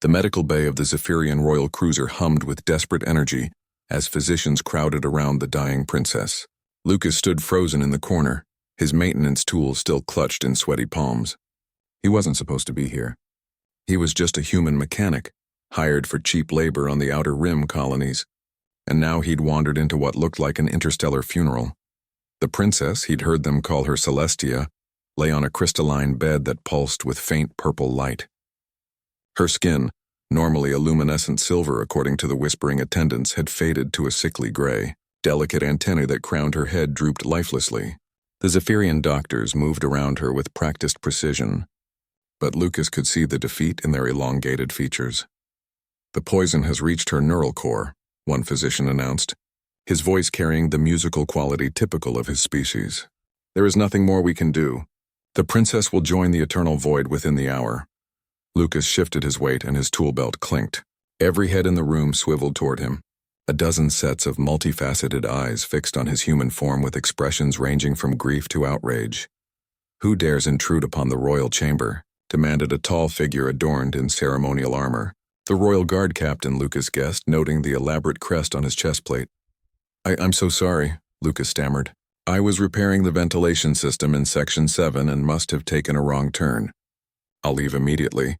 The medical bay of the Zephyrian royal cruiser hummed with desperate energy as physicians crowded around the dying princess. Lucas stood frozen in the corner, his maintenance tools still clutched in sweaty palms. He wasn't supposed to be here. He was just a human mechanic, hired for cheap labor on the Outer Rim colonies, and now he'd wandered into what looked like an interstellar funeral. The princess, he'd heard them call her Celestia, lay on a crystalline bed that pulsed with faint purple light. Her skin, normally a luminescent silver according to the whispering attendants, had faded to a sickly gray. Delicate antennae that crowned her head drooped lifelessly. The Zephyrian doctors moved around her with practiced precision, but Lucas could see the defeat in their elongated features. "The poison has reached her neural core," one physician announced, his voice carrying the musical quality typical of his species. "There is nothing more we can do. The princess will join the eternal void within the hour." Lucas shifted his weight and his tool belt clinked. Every head in the room swiveled toward him. A dozen sets of multifaceted eyes fixed on his human form with expressions ranging from grief to outrage. "Who dares intrude upon the royal chamber?" demanded a tall figure adorned in ceremonial armor. The royal guard captain, Lucas guessed, noting the elaborate crest on his chest plate. I'm so sorry," Lucas stammered. "I was repairing the ventilation system in Section 7 and must have taken a wrong turn. I'll leave immediately."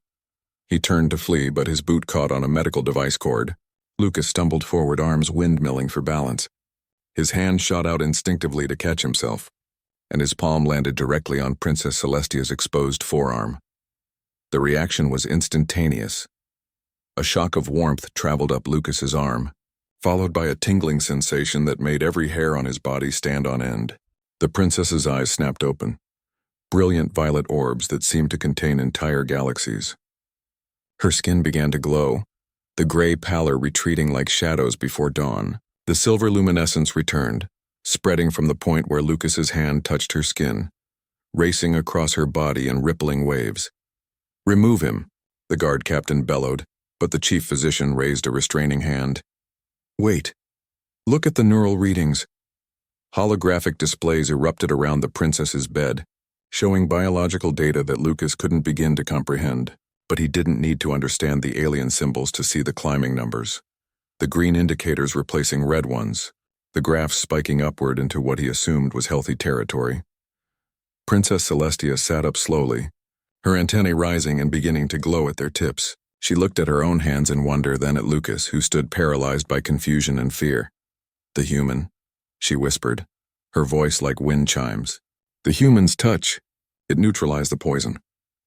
He turned to flee, but his boot caught on a medical device cord. Lucas stumbled forward, arms windmilling for balance. His hand shot out instinctively to catch himself, and his palm landed directly on Princess Celestia's exposed forearm. The reaction was instantaneous. A shock of warmth traveled up Lucas's arm, followed by a tingling sensation that made every hair on his body stand on end. The princess's eyes snapped open, brilliant violet orbs that seemed to contain entire galaxies. Her skin began to glow, the gray pallor retreating like shadows before dawn. The silver luminescence returned, spreading from the point where Lucas's hand touched her skin, racing across her body in rippling waves. "Remove him," the guard captain bellowed, but the chief physician raised a restraining hand. "Wait. Look at the neural readings." Holographic displays erupted around the princess's bed, showing biological data that Lucas couldn't begin to comprehend. But he didn't need to understand the alien symbols to see the climbing numbers. The green indicators replacing red ones, the graphs spiking upward into what he assumed was healthy territory. Princess Celestia sat up slowly, her antennae rising and beginning to glow at their tips. She looked at her own hands in wonder, then at Lucas, who stood paralyzed by confusion and fear. "The human," she whispered, her voice like wind chimes. "The human's touch. It neutralized the poison."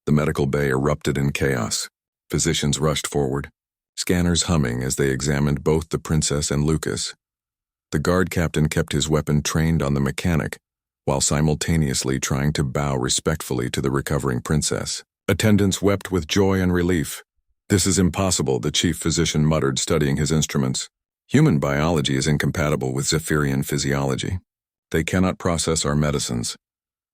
The medical bay erupted in chaos. Physicians rushed forward, scanners humming as they examined both the princess and Lucas. The guard captain kept his weapon trained on the mechanic, while simultaneously trying to bow respectfully to the recovering princess. Attendants wept with joy and relief. "This is impossible," the chief physician muttered, studying his instruments. "Human biology is incompatible with Zephyrian physiology. They cannot process our medicines,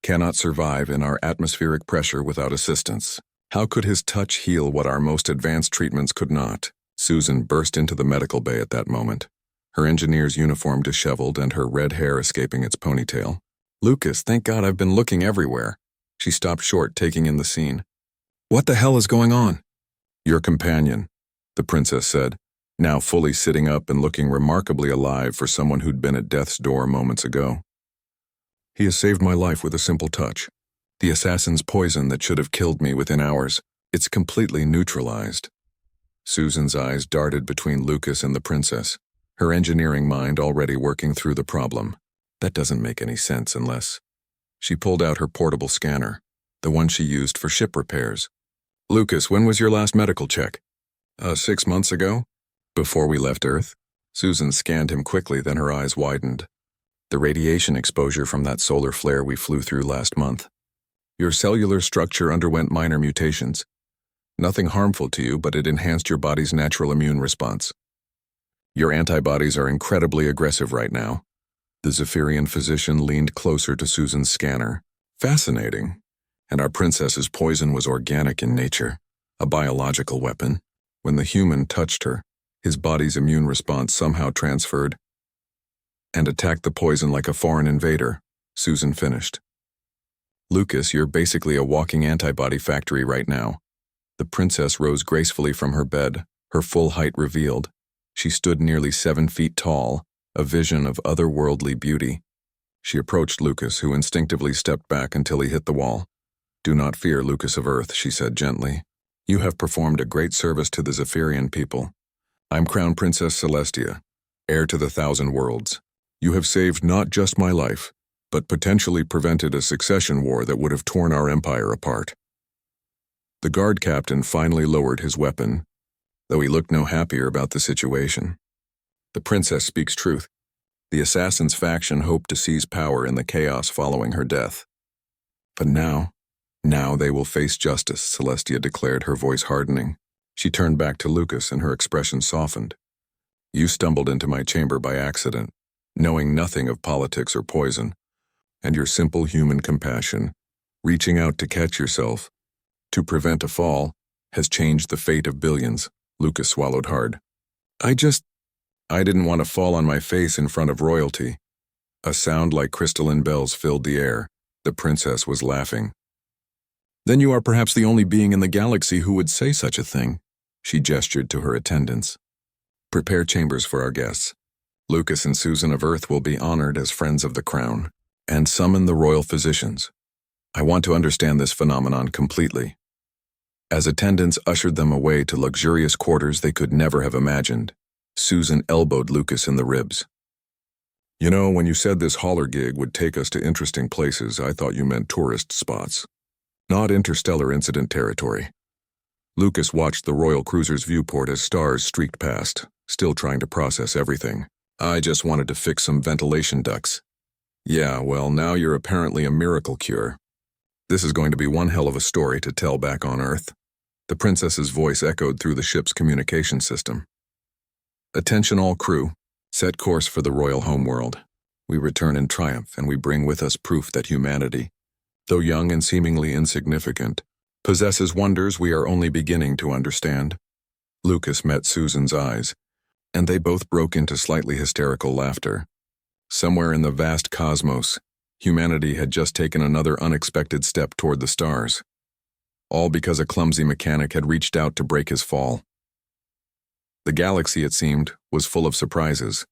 cannot survive in our atmospheric pressure without assistance. How could his touch heal what our most advanced treatments could not?" Susan burst into the medical bay at that moment, her engineer's uniform disheveled and her red hair escaping its ponytail. "Lucas, thank God I've been looking everywhere." She stopped short, taking in the scene. "What the hell is going on?" "Your companion," the princess said, now fully sitting up and looking remarkably alive for someone who'd been at death's door moments ago. "He has saved my life with a simple touch. The assassin's poison that should have killed me within hours, it's completely neutralized." Susan's eyes darted between Lucas and the princess, her engineering mind already working through the problem. "That doesn't make any sense unless..." She pulled out her portable scanner, the one she used for ship repairs. "Lucas, when was your last medical check?" 6 months ago, before we left Earth." Susan scanned him quickly, then her eyes widened. "The radiation exposure from that solar flare we flew through last month. Your cellular structure underwent minor mutations. Nothing harmful to you, but it enhanced your body's natural immune response. Your antibodies are incredibly aggressive right now." The Zephyrian physician leaned closer to Susan's scanner. "Fascinating. And our princess's poison was organic in nature, a biological weapon. When the human touched her, his body's immune response somehow transferred and attacked the poison like a foreign invader," Susan finished. "Lucas, you're basically a walking antibody factory right now." The princess rose gracefully from her bed, her full height revealed. She stood nearly 7 feet tall, a vision of otherworldly beauty. She approached Lucas, who instinctively stepped back until he hit the wall. "Do not fear, Lucas of Earth," she said gently. "You have performed a great service to the Zephyrian people. I'm Crown Princess Celestia, heir to the 1,000 worlds. You have saved not just my life, but potentially prevented a succession war that would have torn our empire apart." The guard captain finally lowered his weapon, though he looked no happier about the situation. The princess speaks truth. The assassin's faction hoped to seize power in the chaos following her death. But now they will face justice, Celestia declared, her voice hardening. She turned back to Lucas and her expression softened. "You stumbled into my chamber by accident, knowing nothing of politics or poison, and your simple human compassion, reaching out to catch yourself, to prevent a fall, has changed the fate of billions." Lucas swallowed hard. I didn't want to fall on my face in front of royalty." A sound like crystalline bells filled the air. The princess was laughing. "Then you are perhaps the only being in the galaxy who would say such a thing." She gestured to her attendants. "Prepare chambers for our guests. Lucas and Susan of Earth will be honored as friends of the crown, and summon the royal physicians. I want to understand this phenomenon completely." As attendants ushered them away to luxurious quarters they could never have imagined, Susan elbowed Lucas in the ribs. "You know, when you said this holler gig would take us to interesting places, I thought you meant tourist spots, not interstellar incident territory." Lucas watched the royal cruiser's viewport as stars streaked past, still trying to process everything. "I just wanted to fix some ventilation ducts." "Yeah, well, now you're apparently a miracle cure. This is going to be one hell of a story to tell back on Earth." The princess's voice echoed through the ship's communication system. "Attention all crew. Set course for the royal homeworld. We return in triumph, and we bring with us proof that humanity, though young and seemingly insignificant, possesses wonders we are only beginning to understand." Lucas met Susan's eyes, and they both broke into slightly hysterical laughter. Somewhere in the vast cosmos, humanity had just taken another unexpected step toward the stars. All because a clumsy mechanic had reached out to break his fall. The galaxy, it seemed, was full of surprises.